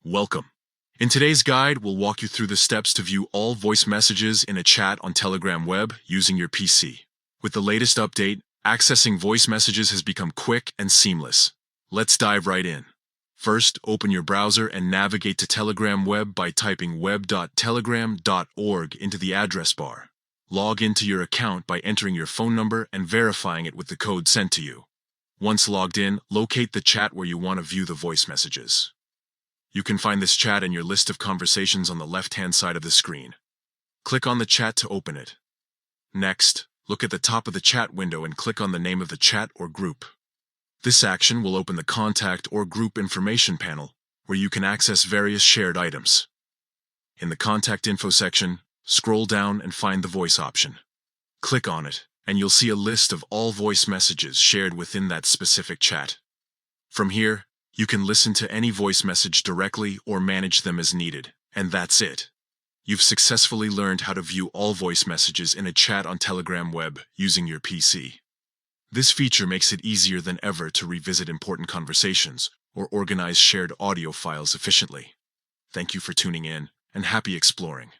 Welcome. In today's guide, we'll walk you through the steps to view all voice messages in a chat on Telegram web using your PC. With the latest update, accessing voice messages has become quick and seamless. Let's dive right in. First, open your browser and navigate to Telegram web by typing web.telegram.org into the address bar. Log into your account by entering your phone number and verifying it with the code sent to you. Once logged in, locate the chat where you want to view the voice messages. You can find this chat in your list of conversations on the left-hand side of the screen. Click on the chat to open it. Next, look at the top of the chat window and click on the name of the chat or group. This action will open the contact or group information panel, where you can access various shared items. In the contact info section, scroll down and find the voice option. Click on it, and you'll see a list of all voice messages shared within that specific chat. From here, you can listen to any voice message directly or manage them as needed, and that's it. You've successfully learned how to view all voice messages in a chat on Telegram web using your PC. This feature makes it easier than ever to revisit important conversations or organize shared audio files efficiently. Thank you for tuning in, and happy exploring.